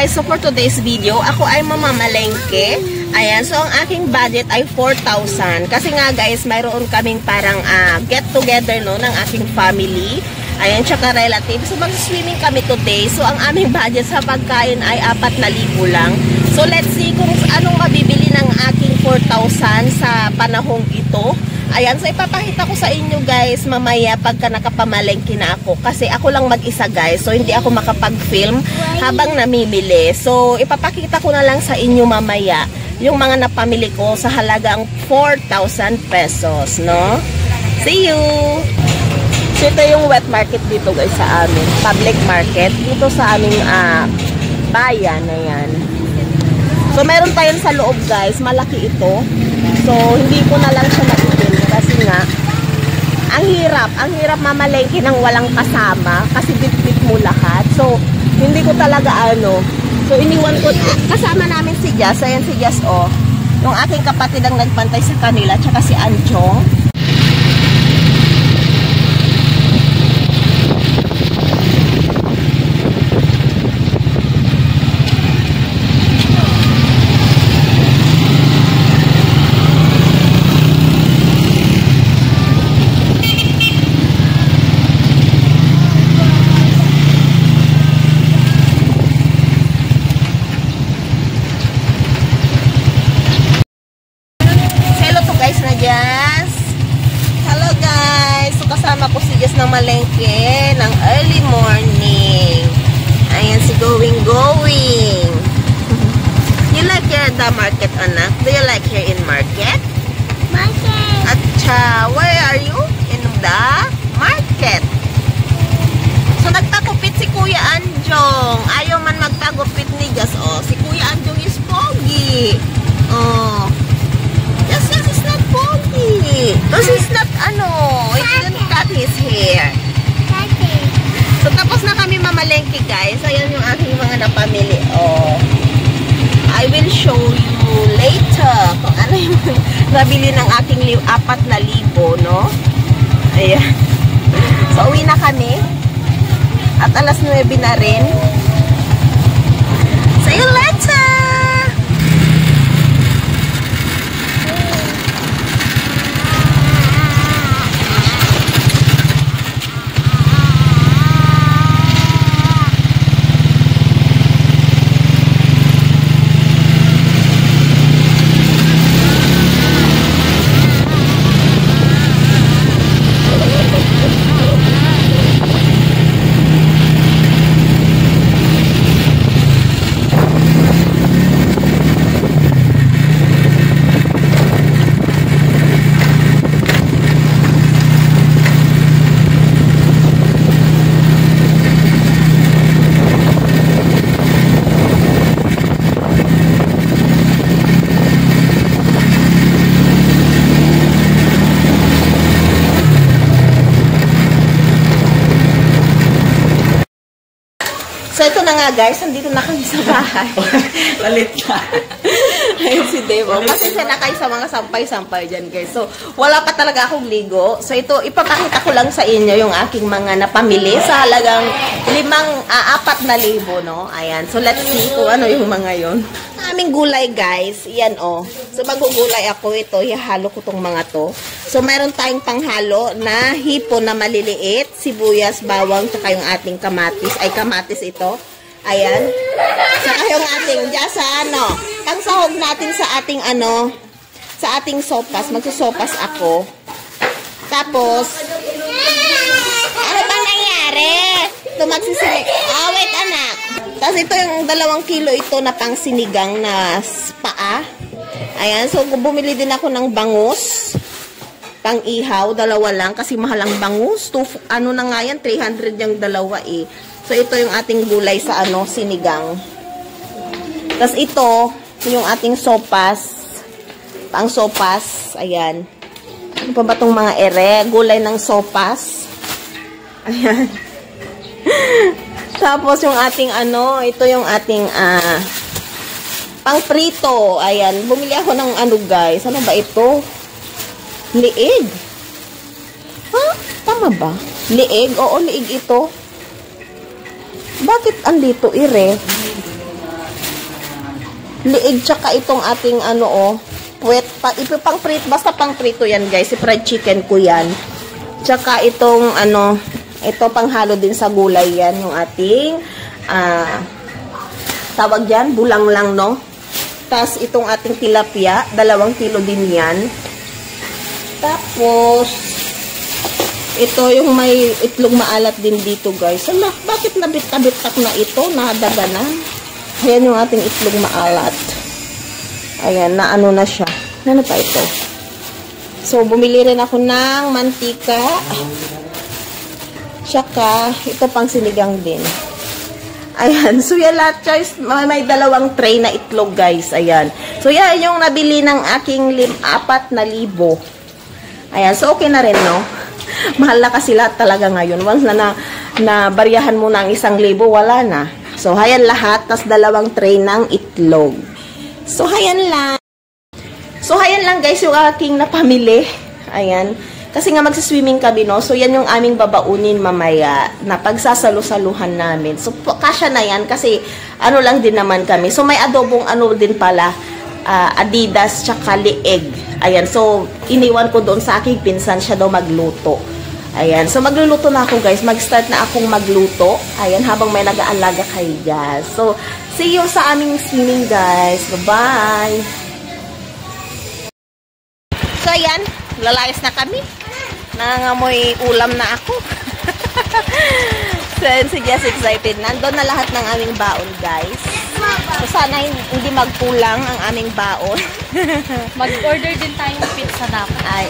guys, so for today's video, ako ay mamamalengke. Ayan, so ang aking budget ay 4,000. Kasi nga guys, mayroon kaming parang get together no, ng aking family. Ayan, tsaka relatives. So mag-swimming kami today. So ang aming budget sa pagkain ay 4,000 lang. So let's see kung anong mabibili ng aking 4,000 sa panahong ito. Ayan, so ipapakita ko sa inyo guys mamaya pagka nakapamalengke na ako. Kasi ako lang mag-isa guys, so hindi ako makapag-film habang namimili. So ipapakita ko na lang sa inyo mamaya yung mga napamili ko sa halagang 4,000 pesos, no? See you! So ito yung wet market dito guys sa amin. Public market. Dito sa aming bayan na yan. So meron tayong sa loob guys. Malaki ito. So hindi ko na lang siya naibili kasi nga ang hirap mamalengke ng walang kasama kasi bit-bit mo lahat. So hindi ko talaga so iniwan ko kasama namin si Jazz. Ayan si Jazz yung aking kapatid ang nagpantay sa kanila tsaka si Anchong. Hello guys! So kasama ko si Jess ng malengke ng early morning. Ayan si Going. You like here at the market, anak? Do you like here in market? Market! Atcha, where are you? In the market. So nagpagupit si Kuya Anjong. Ayaw man magpagupit ni Jess. Si Kuya Anjong is pogi. Because he's not, he didn't cut his hair. So, tapos na kami mamalengke, guys. Ayan yung aking mga napamili. I will show you later kung ano yung nabili ng aking 4,000, no? Ayan. So, uwi na kami. At alas 9 na rin. See you later! So, ito na nga guys, nandito na kami sa bahay. Lalit na. Ayun si Devo. Kasi siya na kayo sa mga sampay-sampay dyan guys. So, wala pa talaga akong ligo. So, ito, ipapakita ko lang sa inyo yung aking mga napamili sa halagang 4,000, no? Ayan. So, let's see kung ano yung mga yon. Aming gulay guys. Yan So, magugulay ako ito. Ihalo ko tong mga to. So, mayroon tayong panghalo na hipon na maliliit. Sibuyas, bawang, tsaka yung ating kamatis. Ay, kamatis ito. Ayan. Saka yung ating, sa pangsahog natin sa ating sa ating sopas. Magsusopas ako. Tapos, ano bang nangyari? Ito magsisinig. Wait anak. Tapos ito yung 2 kilo ito na pang sinigang na paa. Ayan. So, bumili din ako ng bangus. Pang ihaw. 2 lang. Kasi mahal ang bangus. Ano na nga yan? 300 yung 2 eh. So, ito yung ating gulay sa sinigang. Tapos ito, yung ating sopas. Pang sopas. Ayan. Ano pa ba itong mga gulay ng sopas. Ayan. Tapos yung ating ito yung ating pang prito. Ayan. Bumili ako ng guys. Ano ba ito? Liig. Tama ba? Liig? Oo, liig ito. Bakit andito, ire? liig, tsaka itong ating ano, oh, puwet, pang prito, basta pang prito yan, guys. Si fried chicken ko yan. Tsaka itong, ano, ito panghalo din sa gulay yan, yung ating, tawag dyan, bulang lang, no? Tapos, itong ating tilapia, 2 kilo din yan. Tapos, ito yung may itlog maalat din dito, guys. Ala, bakit nabit-bitak na ito? Nadaganan. Ayan yung ating itlog maalat. Ayan, na ano na siya. Ano pa ito? So, bumili rin ako ng mantika. Tsaka, ito pang sinigang din. Ayan. So, yan lahat, guys. May 2 tray na itlog, guys. Ayan. So, yan yung nabili ng aking 4,000. Ayan. So, okay na rin, no? Mahal na kasi lahat talaga ngayon. Once na baryahan mo ng 1,000, wala na. So, ayan lahat. Tas 2 tray ng itlog. So, ayan lang. So, ayan lang, guys, yung aking napamili. Ayan. Kasi nga magsiswimming kami, no? So, yan yung aming babaunin mamaya na pagsasalo-saluhan namin. So, kasya na yan kasi ano lang din naman kami. So, may adobong ano din pala, Adidas tsaka lieg. Ayan. So, iniwan ko doon sa aking pinsan. Siya daw magluto. Ayan. So, magluluto na ako, guys. Mag-start na akong magluto. Ayan. Habang may nag-aalaga kayo dyan. So, see you sa aming swimming, guys. Bye-bye! So, ayan. Lalayas na kami. Nangangamoy ulam na ako. So, si Jess excited. Nandun na lahat ng aming baon, guys. So, sana hindi magkulang ang aming baon. Mag-order din tayong pizza dapat. Ay,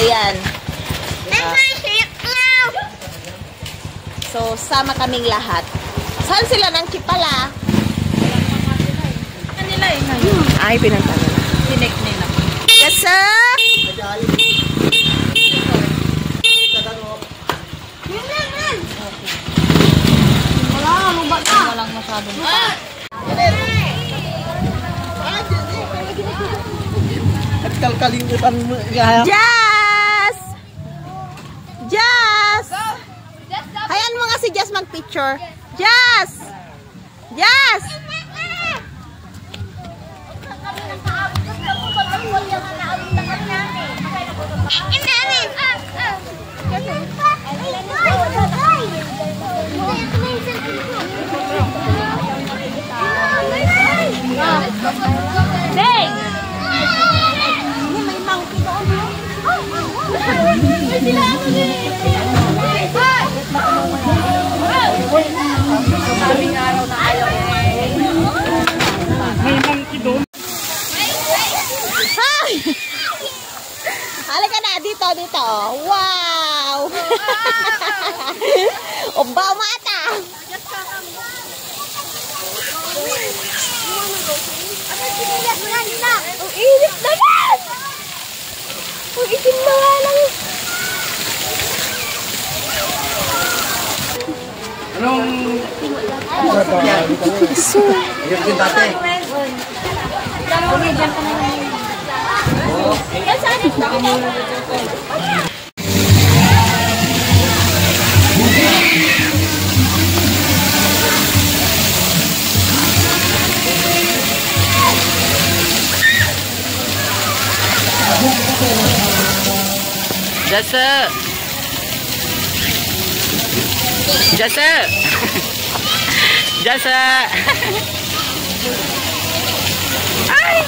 ayan. So, sama kaming lahat. Saan sila ng Kipala? Kanila eh ngayon. Ay, pinunta nila. Tinik nila. Yes, sir! Walang masyadong At kalkalimutan mo. Jazz! Jazz! Hayaan mo nga si Jazz mag-picture. Jazz! Jazz! Halika na, dito. Wow! Oba, mata! Ang init naman! Ang itim na nga lang. Anong... Ayun din dati. Jasa. Jasa. Jasa. Ay.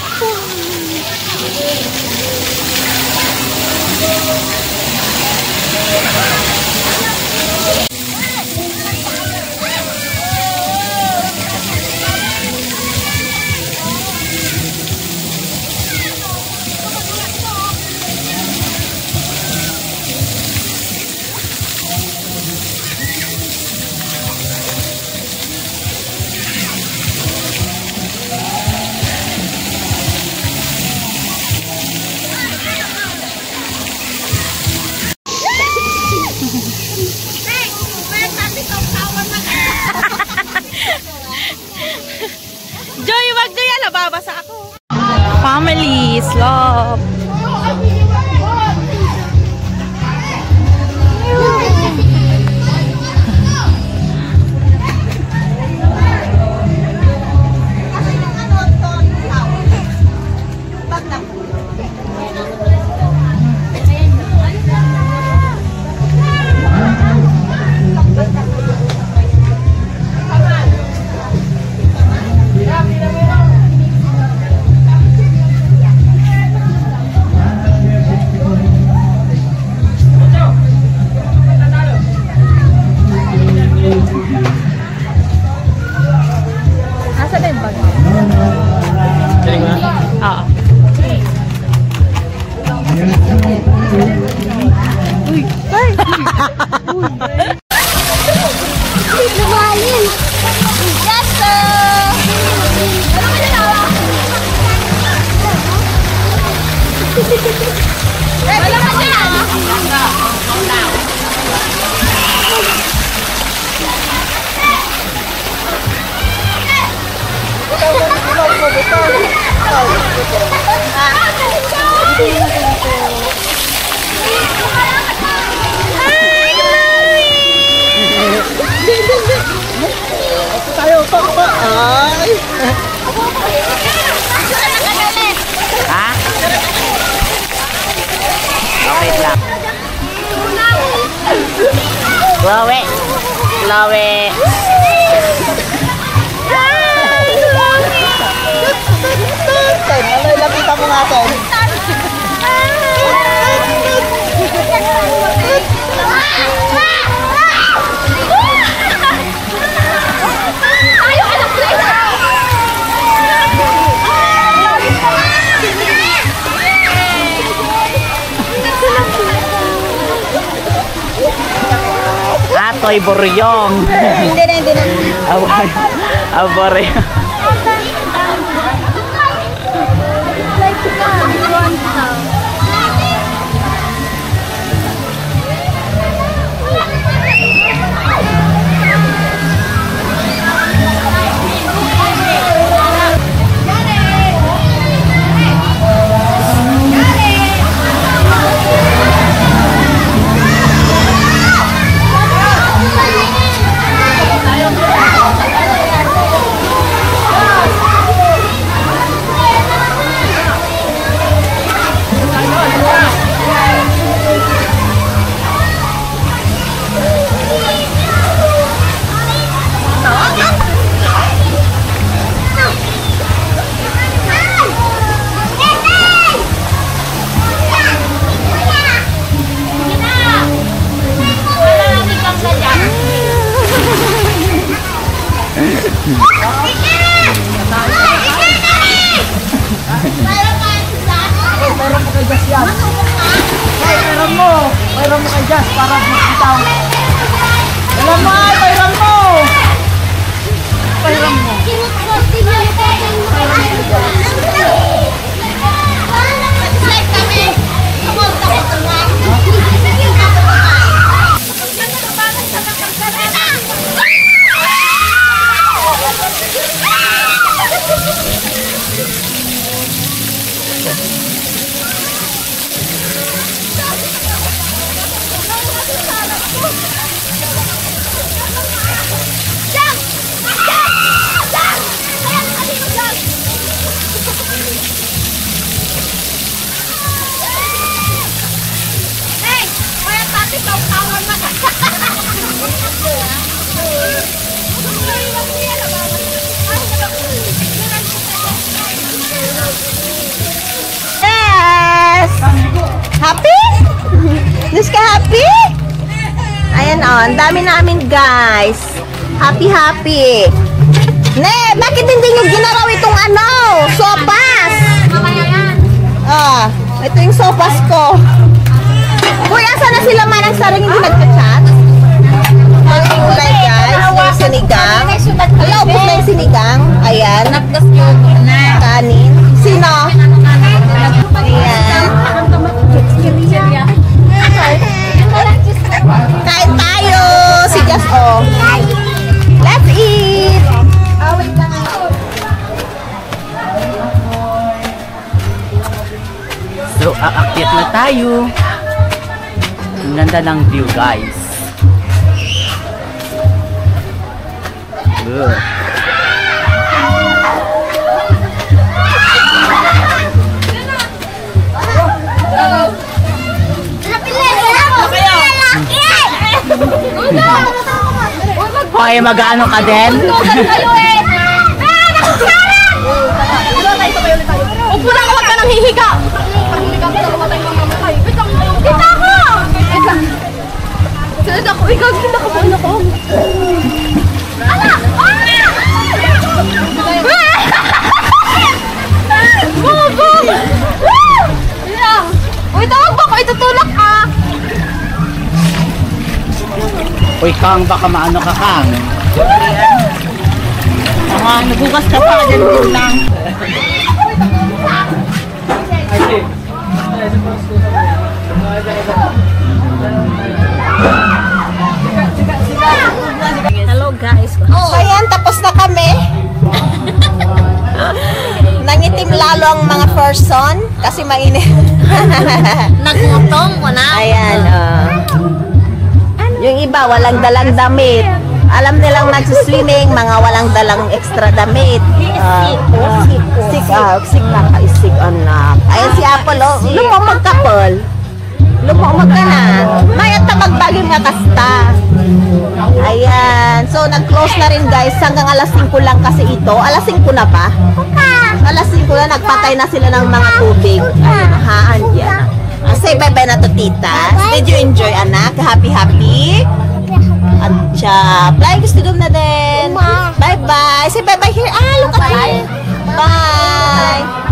Wala ka dyan! Tayo, pa. Ay! Ha? Okay lang. Chloe. Chloe. Ano, lapitan mo natin. Atoy Boryong. Hindi na. Boryong. Mayroon mo kay Jazz para bitaw. Alam mo ay, mayroon mo! Mayroon mo. Yes! Happy? This ka happy? Ayan o, ang dami namin guys. Happy. Ne, bakit hindi nyo ginaraw itong ano? Sopas! Ah, ito yung sopas ko. Uy, asa na sila manang sarang hindi nagka-chat? Ang gulay guys, yung sinigang. Ala, ubos na yung sinigang. Ayan. Kanin. Sino? Ayan. Kain tayo! Si Jazz, oh. Let's eat! So, aakyat na tayo. Ang ganda ng view, guys. Good. Hoy, mag-ano ka din? Upo lang, huwag ka nang hihiga. Kita ko! Sunod ako, ikaw, kita ko muna ko. Ala! Bobo! Uy, tawag ba ko? Itutulak ka! Uy, Kang, baka maano ka, Kang. Nagugas ka pa, dyan lang. Hello guys. So ayan, tapos na kami. Nangitim lalo ang mga person kasi mainit. Nagutom ko na. Ayan, yung iba walang dalang damit. Alam nilang nagsuswimming, mga walang dalang extra damit. Sick lang ka, isig anak. Ayan si Apple, lumang magkapol. Lumang magka na. Mayat na magbagim nga kasta. Ayan. So, nag-close na rin guys. Hanggang alas 5 lang kasi ito. Alas 5 na ba? Alas 5 na, nagpatay na sila ng mga tubig. Ayun, haan yan. Say bye-bye na to, tita. Did you enjoy, anak? Happy? At siya, flying gusto na din. Bye-bye. Say bye-bye here. Look at me. Bye.